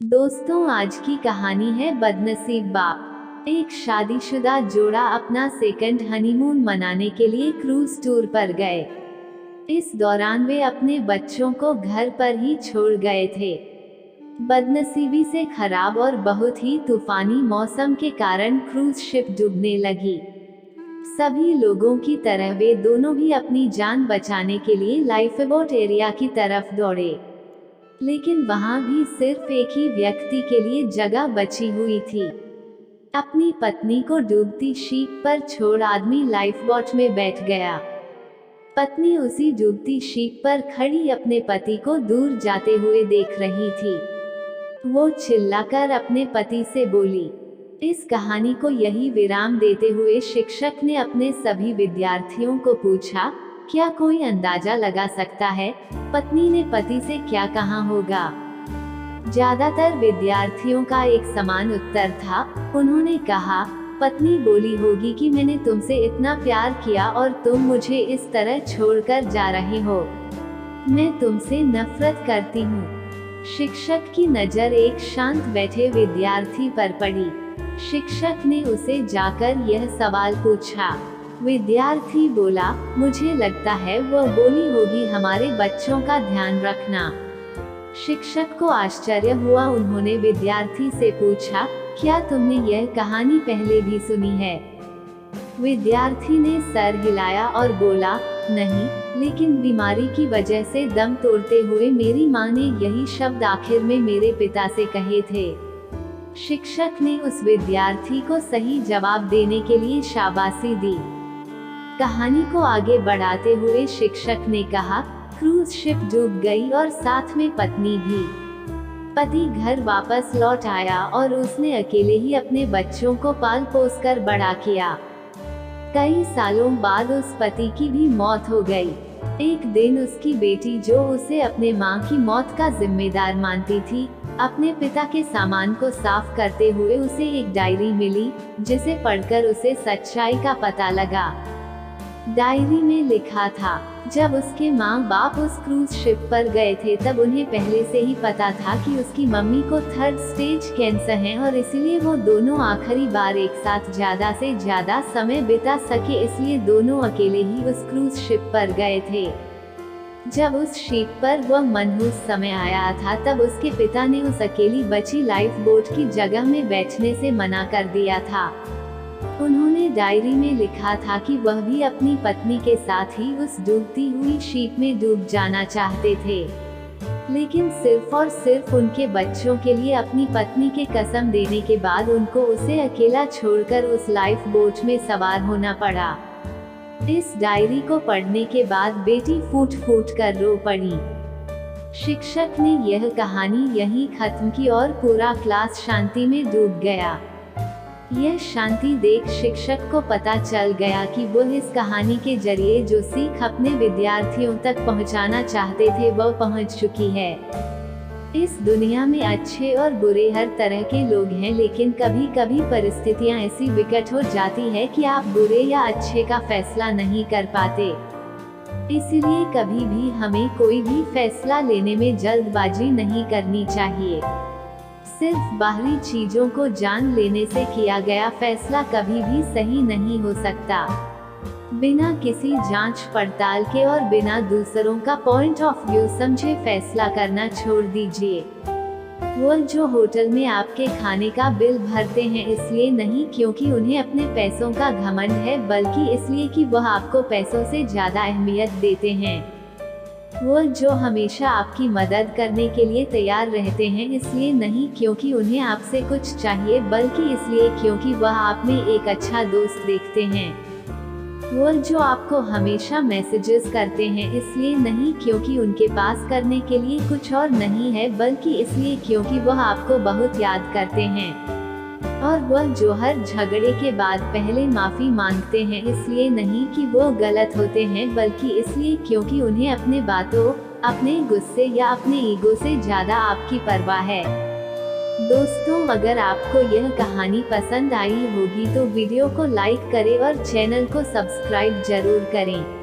दोस्तों, आज की कहानी है बदनसीब बाप। एक शादीशुदा जोड़ा अपना सेकंड हनीमून मनाने के लिए क्रूज टूर पर गए। इस दौरान वे अपने बच्चों को घर पर ही छोड़ गए थे। बदनसीबी से खराब और बहुत ही तूफानी मौसम के कारण क्रूज शिप डूबने लगी। सभी लोगों की तरह वे दोनों भी अपनी जान बचाने के लिए लाइफबोट एरिया की तरफ दौड़े, लेकिन वहां भी सिर्फ एक ही व्यक्ति के लिए जगह बची हुई थी। अपनी पत्नी को डूबती शिप पर छोड़ आदमी लाइफबोट में बैठ गया। पत्नी उसी डूबती शिप पर खड़ी अपने पति को दूर जाते हुए देख रही थी। वो चिल्लाकर अपने पति से बोली। इस कहानी को यही विराम देते हुए शिक्षक ने अपने सभी विद्यार्थियों को पूछा, क्या कोई अंदाजा लगा सकता है पत्नी ने पति से क्या कहा होगा? ज्यादातर विद्यार्थियों का एक समान उत्तर था। उन्होंने कहा, पत्नी बोली होगी कि मैंने तुमसे इतना प्यार किया और तुम मुझे इस तरह छोड़कर जा रहे हो। मैं तुमसे नफरत करती हूँ। शिक्षक की नजर एक शांत बैठे विद्यार्थी पर पड़ी। शिक्षक ने उसे जाकर यह सवाल पूछा। विद्यार्थी बोला, मुझे लगता है वह बोली होगी हमारे बच्चों का ध्यान रखना। शिक्षक को आश्चर्य हुआ। उन्होंने विद्यार्थी से पूछा, क्या तुमने यह कहानी पहले भी सुनी है? विद्यार्थी ने सर हिलाया और बोला, नहीं, लेकिन बीमारी की वजह से दम तोड़ते हुए मेरी माँ ने यही शब्द आखिर में मेरे पिता से कहे थे। शिक्षक ने उस विद्यार्थी को सही जवाब देने के लिए शाबाशी दी। कहानी को आगे बढ़ाते हुए शिक्षक ने कहा, क्रूज शिप डूब गई और साथ में पत्नी भी। पति घर वापस लौट आया और उसने अकेले ही अपने बच्चों को पाल पोस कर बड़ा किया। कई सालों बाद उस पति की भी मौत हो गई। एक दिन उसकी बेटी, जो उसे अपने माँ की मौत का जिम्मेदार मानती थी, अपने पिता के सामान को साफ करते हुए उसे एक डायरी मिली, जिसे पढ़कर उसे सच्चाई का पता लगा। डायरी में लिखा था, जब उसके माँ बाप उस क्रूज शिप पर गए थे तब उन्हें पहले से ही पता था कि उसकी मम्मी को 3rd स्टेज कैंसर है और इसलिए वो दोनों आखिरी बार एक साथ ज्यादा से ज्यादा समय बिता सके, इसलिए दोनों अकेले ही उस क्रूज शिप पर गए थे। जब उस शिप पर वह मनहूस समय आया था तब उसके पिता ने उस अकेली बची लाइफ बोट की जगह में बैठने से मना कर दिया था। उन्होंने डायरी में लिखा था कि वह भी अपनी पत्नी के साथ ही उस डूबती हुई शिप में डूब जाना चाहते थे, लेकिन सिर्फ और सिर्फ उनके बच्चों के लिए अपनी पत्नी के कसम देने के बाद उनको उसे अकेला छोड़कर उस लाइफ बोट में सवार होना पड़ा। इस डायरी को पढ़ने के बाद बेटी फूट फूट कर रो पड़ी। शिक्षक ने यह कहानी यहीं खत्म की और पूरा क्लास शांति में डूब गया। यह शांति देख शिक्षक को पता चल गया कि वो इस कहानी के जरिए जो सीख अपने विद्यार्थियों तक पहुंचाना चाहते थे वह पहुंच चुकी है। इस दुनिया में अच्छे और बुरे हर तरह के लोग हैं, लेकिन कभी कभी परिस्थितियां ऐसी विकट हो जाती है कि आप बुरे या अच्छे का फैसला नहीं कर पाते। इसलिए कभी भी हमें कोई भी फैसला लेने में जल्दबाजी नहीं करनी चाहिए। सिर्फ बाहरी चीजों को जान लेने से किया गया फैसला कभी भी सही नहीं हो सकता। बिना किसी जांच पड़ताल के और बिना दूसरों का पॉइंट ऑफ व्यू समझे फैसला करना छोड़ दीजिए। वो जो होटल में आपके खाने का बिल भरते हैं इसलिए नहीं क्योंकि उन्हें अपने पैसों का घमंड है, बल्कि इसलिए कि वह आपको पैसों से ज्यादा अहमियत देते हैं। वो जो हमेशा आपकी मदद करने के लिए तैयार रहते हैं इसलिए नहीं क्योंकि उन्हें आपसे कुछ चाहिए, बल्कि इसलिए क्योंकि वह आप में एक अच्छा दोस्त देखते हैं। वो जो आपको हमेशा मैसेजेस करते हैं इसलिए नहीं क्योंकि उनके पास करने के लिए कुछ और नहीं है, बल्कि इसलिए क्योंकि वह आपको बहुत याद करते हैं। और वह जो हर झगड़े के बाद पहले माफी मांगते हैं इसलिए नहीं कि वो गलत होते हैं, बल्कि इसलिए क्योंकि उन्हें अपने बातों, अपने गुस्से या अपने ईगो से ज्यादा आपकी परवाह है। दोस्तों, अगर आपको यह कहानी पसंद आई होगी तो वीडियो को लाइक करें और चैनल को सब्सक्राइब जरूर करें।